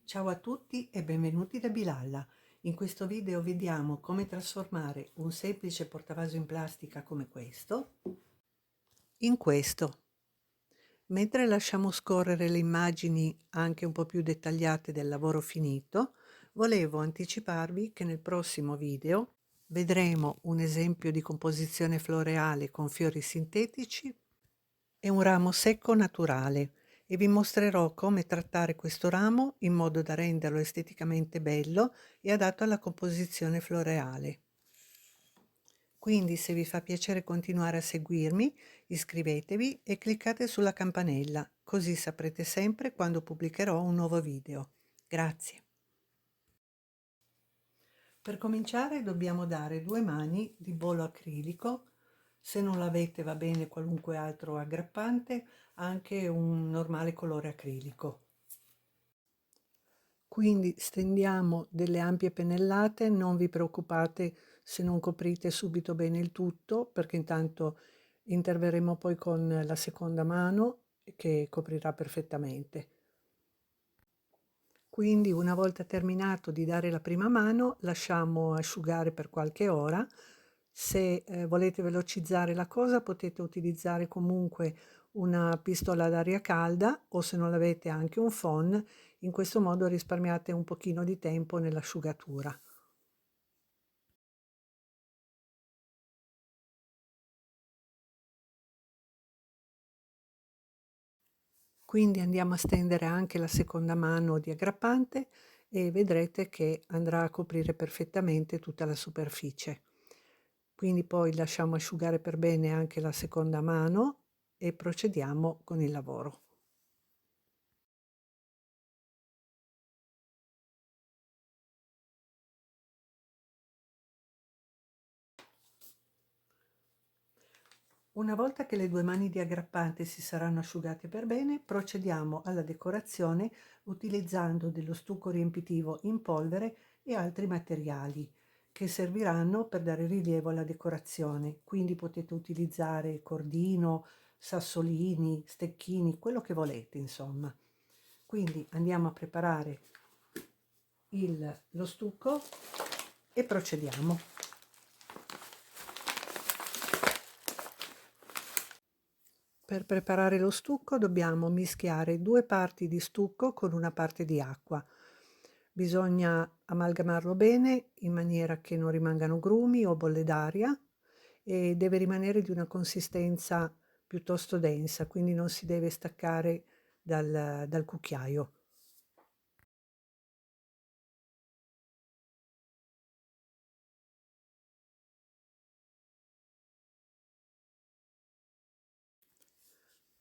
Ciao a tutti e benvenuti da Bilalla. In questo video vediamo come trasformare un semplice portavaso in plastica come questo in questo. Mentre lasciamo scorrere le immagini anche un po' più dettagliate del lavoro finito, volevo anticiparvi che nel prossimo video vedremo un esempio di composizione floreale con fiori sintetici e un ramo secco naturale e vi mostrerò come trattare questo ramo in modo da renderlo esteticamente bello e adatto alla composizione floreale. Quindi se vi fa piacere continuare a seguirmi, iscrivetevi e cliccate sulla campanella, così saprete sempre quando pubblicherò un nuovo video. Grazie. Per cominciare dobbiamo dare 2 mani di bollo acrilico. Se non l'avete va bene qualunque altro aggrappante, anche un normale colore acrilico. Quindi stendiamo delle ampie pennellate, non vi preoccupate se non coprite subito bene il tutto, perché intanto interverremo poi con la seconda mano che coprirà perfettamente. Quindi una volta terminato di dare la prima mano, lasciamo asciugare per qualche ora. Se volete velocizzare la cosa potete utilizzare comunque una pistola ad aria calda o se non l'avete anche un phon, in questo modo risparmiate un pochino di tempo nell'asciugatura. Quindi andiamo a stendere anche la seconda mano di aggrappante e vedrete che andrà a coprire perfettamente tutta la superficie. Quindi poi lasciamo asciugare per bene anche la seconda mano e procediamo con il lavoro. Una volta che le 2 mani di aggrappante si saranno asciugate per bene, procediamo alla decorazione utilizzando dello stucco riempitivo in polvere e altri materiali che serviranno per dare rilievo alla decorazione. Quindi potete utilizzare cordino, sassolini, stecchini, quello che volete, insomma. Quindi andiamo a preparare lo stucco e procediamo. Per preparare lo stucco dobbiamo mischiare 2 parti di stucco con una parte di acqua. Bisogna amalgamarlo bene in maniera che non rimangano grumi o bolle d'aria e deve rimanere di una consistenza piuttosto densa, quindi non si deve staccare dal cucchiaio.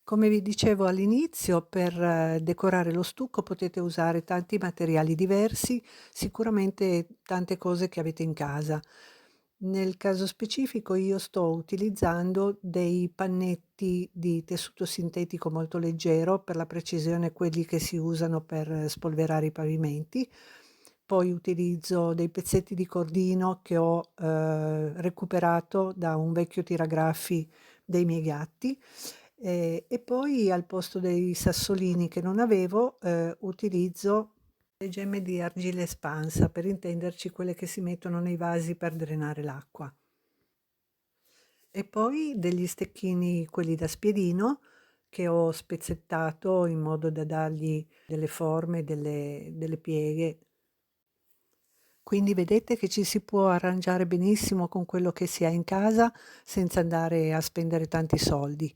Come vi dicevo all'inizio, per decorare lo stucco potete usare tanti materiali diversi, sicuramente tante cose che avete in casa. Nel caso specifico io sto utilizzando dei pannetti di tessuto sintetico molto leggero, per la precisione quelli che si usano per spolverare i pavimenti. Poi utilizzo dei pezzetti di cordino che ho recuperato da un vecchio tiragraffi dei miei gatti. E poi al posto dei sassolini che non avevo, utilizzo le gemme di argilla espansa, per intenderci quelle che si mettono nei vasi per drenare l'acqua. E poi degli stecchini, quelli da spiedino, che ho spezzettato in modo da dargli delle forme, delle pieghe. Quindi vedete che ci si può arrangiare benissimo con quello che si ha in casa senza andare a spendere tanti soldi.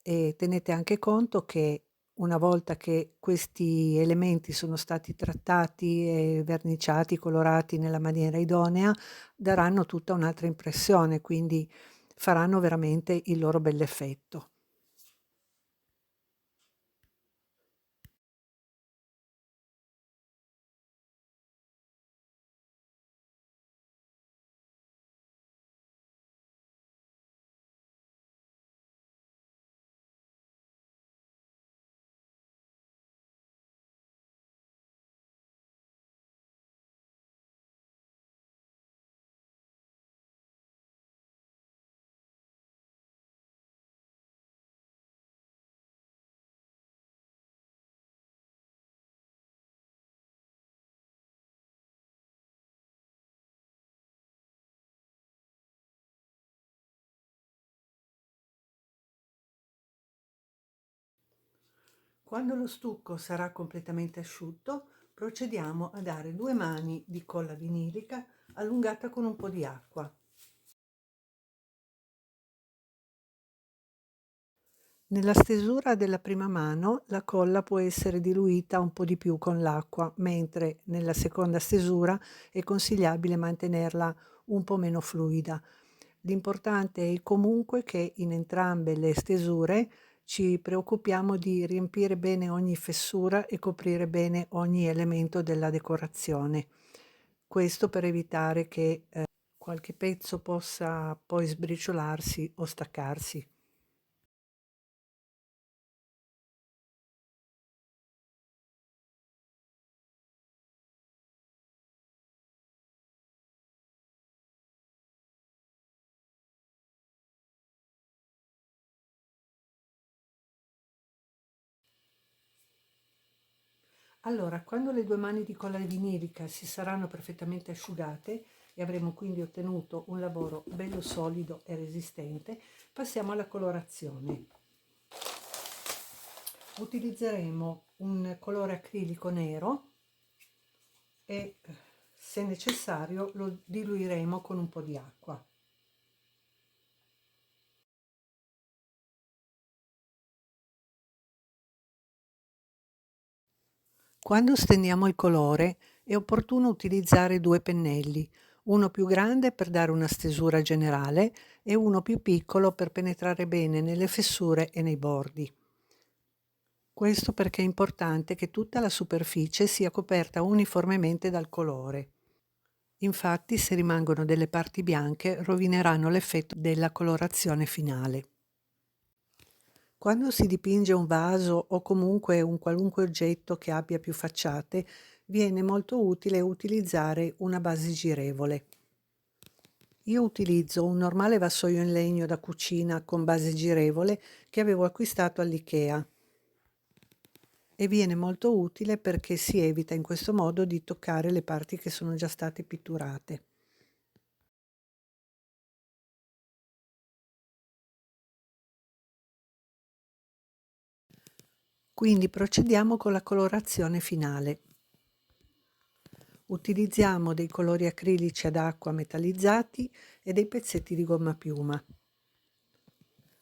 E tenete anche conto che una volta che questi elementi sono stati trattati e verniciati, colorati nella maniera idonea, daranno tutta un'altra impressione, quindi faranno veramente il loro bell'effetto. Quando lo stucco sarà completamente asciutto, procediamo a dare 2 mani di colla vinilica allungata con un po' di acqua. Nella stesura della prima mano la colla può essere diluita un po' di più con l'acqua, mentre nella seconda stesura è consigliabile mantenerla un po' meno fluida. L'importante è comunque che in entrambe le stesure ci preoccupiamo di riempire bene ogni fessura e coprire bene ogni elemento della decorazione. Questo per evitare che qualche pezzo possa poi sbriciolarsi o staccarsi. Allora, quando le 2 mani di colla vinilica si saranno perfettamente asciugate e avremo quindi ottenuto un lavoro bello solido e resistente, passiamo alla colorazione. Utilizzeremo un colore acrilico nero e se necessario lo diluiremo con un po' di acqua. Quando stendiamo il colore è opportuno utilizzare 2 pennelli, uno più grande per dare una stesura generale e uno più piccolo per penetrare bene nelle fessure e nei bordi. Questo perché è importante che tutta la superficie sia coperta uniformemente dal colore. Infatti, se rimangono delle parti bianche, rovineranno l'effetto della colorazione finale. Quando si dipinge un vaso o comunque un qualunque oggetto che abbia più facciate, viene molto utile utilizzare una base girevole. Io utilizzo un normale vassoio in legno da cucina con base girevole che avevo acquistato all'IKEA e viene molto utile perché si evita in questo modo di toccare le parti che sono già state pitturate. Quindi procediamo con la colorazione finale. Utilizziamo dei colori acrilici ad acqua metallizzati e dei pezzetti di gomma piuma.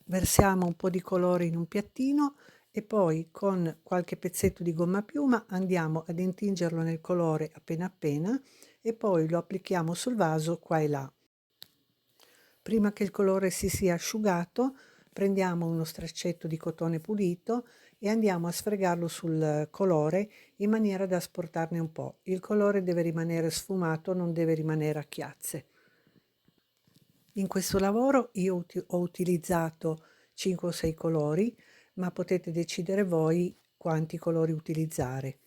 Versiamo un po' di colore in un piattino e poi con qualche pezzetto di gomma piuma andiamo ad intingerlo nel colore appena appena e poi lo applichiamo sul vaso qua e là. Prima che il colore si sia asciugato, prendiamo uno straccetto di cotone pulito e andiamo a sfregarlo sul colore in maniera da asportarne un po'. Il colore deve rimanere sfumato, non deve rimanere a chiazze. In questo lavoro io ho utilizzato 5 o 6 colori, ma potete decidere voi quanti colori utilizzare.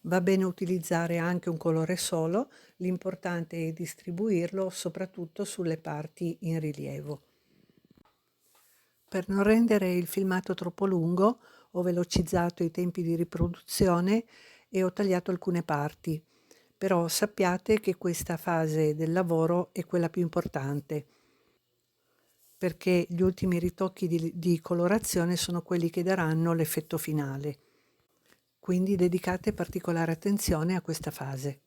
Va bene utilizzare anche un colore solo, l'importante è distribuirlo soprattutto sulle parti in rilievo. Per non rendere il filmato troppo lungo, ho velocizzato i tempi di riproduzione e ho tagliato alcune parti, però sappiate che questa fase del lavoro è quella più importante, perché gli ultimi ritocchi di colorazione sono quelli che daranno l'effetto finale. Quindi dedicate particolare attenzione a questa fase.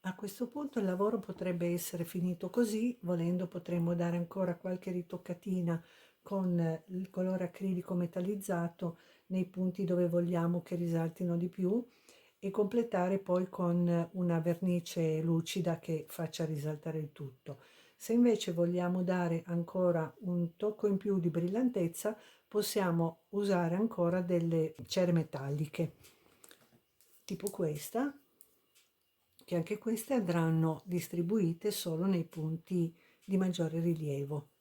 A questo punto il lavoro potrebbe essere finito così, volendo potremmo dare ancora qualche ritoccatina con il colore acrilico metallizzato nei punti dove vogliamo che risaltino di più e completare poi con una vernice lucida che faccia risaltare il tutto. Se invece vogliamo dare ancora un tocco in più di brillantezza, possiamo usare ancora delle cere metalliche, tipo questa, che anche queste andranno distribuite solo nei punti di maggiore rilievo.